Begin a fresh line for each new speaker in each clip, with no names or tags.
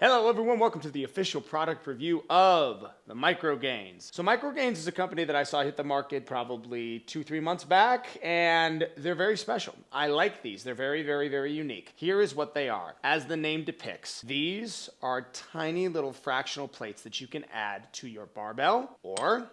Hello everyone, welcome to the official product review of the MICROGAINZ. So MICROGAINZ is a company that I saw hit the market probably 2-3 months back, and they're very special. I like these. They're very unique. Here is what they are. As the name depicts, these are tiny little fractional plates that you can add to your barbell or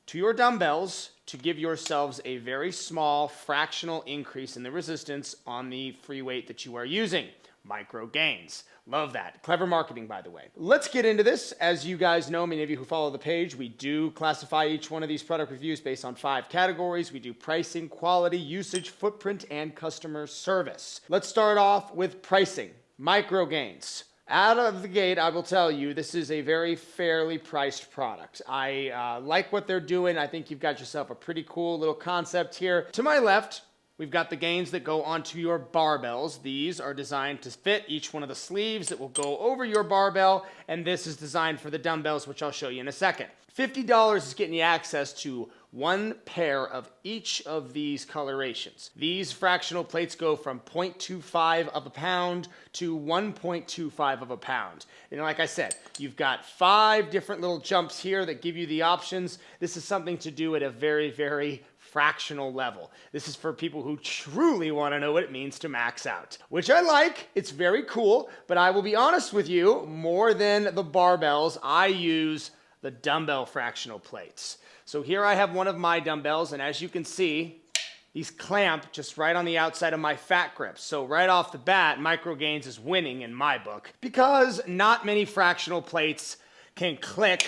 to your dumbbells to give yourselves a very small fractional increase in the resistance on the free weight that you are using. MICROGAINZ. Love that. Clever marketing, by the way. Let's get into this. As you guys know, many of you who follow the page, we do classify each one of these product reviews based on 5 categories. We do pricing, quality, usage, footprint, and customer service. Let's start off with pricing. MICROGAINZ. Out of the gate, I will tell you, this is a very fairly priced product. I like what they're doing. I think you've got yourself a pretty cool little concept here. To my left, we've got the gains that go onto your barbells. These are designed to fit each one of the sleeves that will go over your barbell, and this is designed for the dumbbells, which I'll show you in a second. $50 is getting you access to one pair of each of these colorations. These fractional plates go from 0.25 of a pound to 1.25 of a pound. And like I said, you've got 5 different little jumps here that give you the options. This is something to do at a very fractional level. This is for people who truly want to know what it means to max out, which I like. It's very cool, but I will be honest with you, more than the barbells, I use the dumbbell fractional plates. So here I have one of my dumbbells, and as you can see, these clamp just right on the outside of my fat grips. So right off the bat, MICROGAINZ is winning in my book because not many fractional plates can click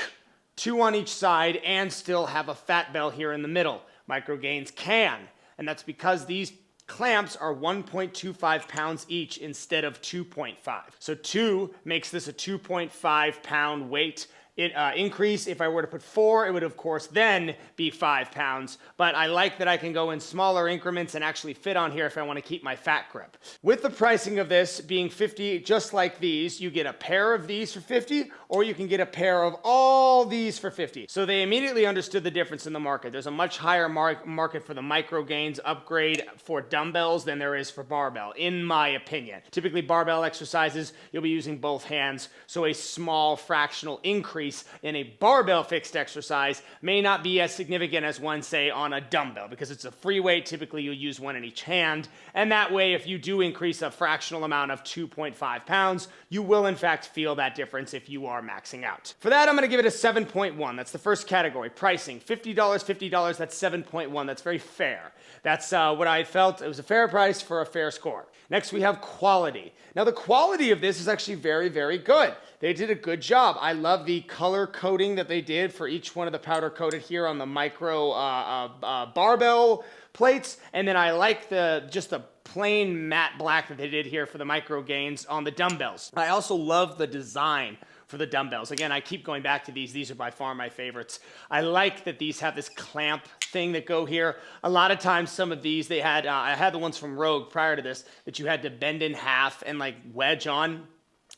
2 on each side and still have a fat bell here in the middle. MICROGAINZ can, and that's because these clamps are 1.25 pounds each instead of 2.5. So 2 makes this a 2.5 pound weight increase. If I were to put 4, it would of course then be 5 pounds, but I like that I can go in smaller increments and actually fit on here if I want to keep my fat grip. With the pricing of this being $50, just like these, you get a pair of these for $50, or you can get a pair of all these for $50. So they immediately understood the difference in the market. There's a much higher market for the MICROGAINZ upgrade for dumbbells than there is for barbell, in my opinion. Typically barbell exercises, you'll be using both hands, so a small fractional increase in a barbell fixed exercise may not be as significant as one, say, on a dumbbell, because it's a free weight. Typically you'll use one in each hand, and that way if you do increase a fractional amount of 2.5 pounds, you will in fact feel that difference if you are maxing out. For that, I'm going to give it a 7.1. That's the first category. Pricing, $50, that's 7.1. That's very fair. That's what I felt. It was a fair price for a fair score. Next, we have quality. Now, the quality of this is actually very good. They did a good job. I love the color coding that they did for each one of the powder coated here on the micro barbell plates. And then I like just the plain matte black that they did here for the MICROGAINZ on the dumbbells. I also love the design for the dumbbells. Again, I keep going back to these. These are by far my favorites. I like that these have this clamp thing that go here. A lot of times some of these, they had, I had the ones from Rogue prior to this, that you had to bend in half and like wedge on,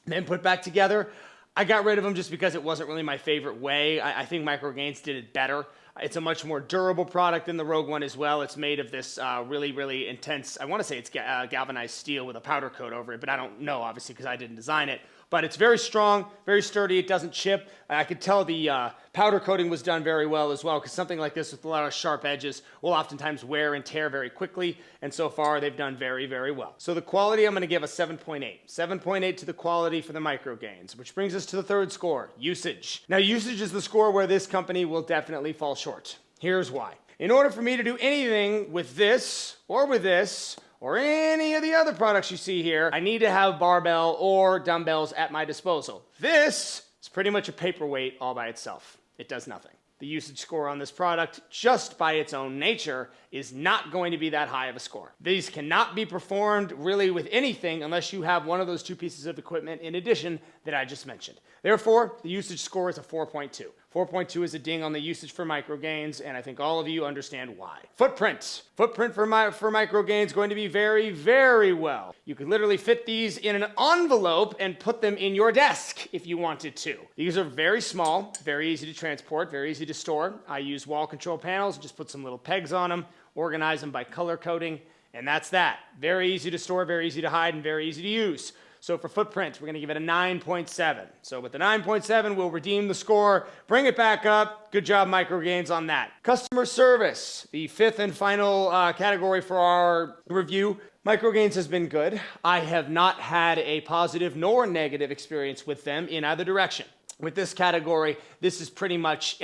then put back together. I got rid of them just because it wasn't really my favorite way. I think MICROGAINZ did it better. It's a much more durable product than the Rogue one as well. It's made of this really intense, I want to say it's galvanized steel with a powder coat over it, but I don't know obviously because I didn't design it. But it's very strong, very sturdy. It doesn't chip. I could tell the powder coating was done very well as well, because something like this with a lot of sharp edges will oftentimes wear and tear very quickly. And so far, they've done very well. So the quality, I'm going to give a 7.8. 7.8 to the quality for the MICROGAINZ, which brings us to the third score, usage. Now, usage is the score where this company will definitely fall short. Here's why. In order for me to do anything with this, or any of the other products you see here, I need to have barbell or dumbbells at my disposal. This is pretty much a paperweight all by itself. It does nothing. The usage score on this product, just by its own nature, is not going to be that high of a score. These cannot be performed really with anything unless you have one of those 2 pieces of equipment in addition that I just mentioned. Therefore, the usage score is a 4.2. 4.2 is a ding on the usage for MICROGAINZ, and I think all of you understand why. Footprint. Footprint for MICROGAINZ is going to be very well. You could literally fit these in an envelope and put them in your desk if you wanted to. These are very small, very easy to transport, very easy to store. I use wall control panels, just put some little pegs on them, organize them by color coding, and that's that. Very easy to store, very easy to hide, and very easy to use. So for footprint, we're going to give it a 9.7. So with the 9.7, we'll redeem the score, bring it back up. Good job, MICROGAINZ, on that. Customer service, the fifth and final category for our review. MICROGAINZ has been good. I have not had a positive nor negative experience with them in either direction. With this category, this is pretty much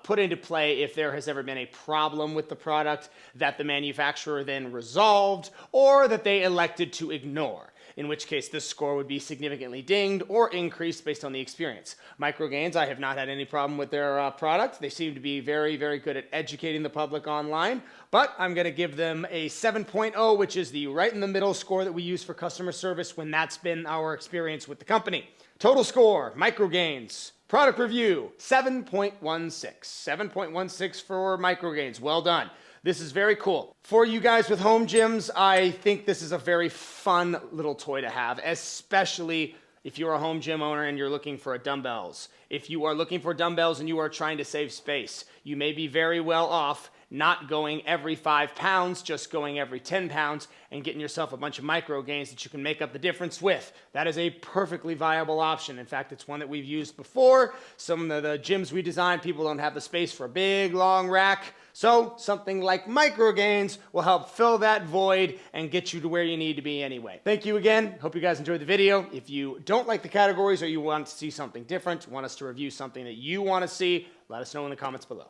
put into play if there has ever been a problem with the product that the manufacturer then resolved or that they elected to ignore, in which case this score would be significantly dinged or increased based on the experience. MICROGAINZ, I have not had any problem with their product. They seem to be very, very good at educating the public online, but I'm going to give them a 7.0, which is the right in the middle score that we use for customer service when that's been our experience with the company. Total score, MICROGAINZ. Product review, 7.16. 7.16 for MICROGAINZ. Well done. This is very cool. For you guys with home gyms, I think this is a very fun little toy to have, especially if you're a home gym owner and you're looking for dumbbells. If you are looking for dumbbells and you are trying to save space, you may be very well off not going every 5 pounds, just going every 10 pounds and getting yourself a bunch of MICROGAINZ that you can make up the difference with. That is a perfectly viable option. In fact, it's one that we've used before. Some of the gyms we designed, people don't have the space for a big, long rack. So something like MICROGAINZ will help fill that void and get you to where you need to be anyway. Thank you again. Hope you guys enjoyed the video. If you don't like the categories or you want to see something different, want us to review something that you want to see, let us know in the comments below.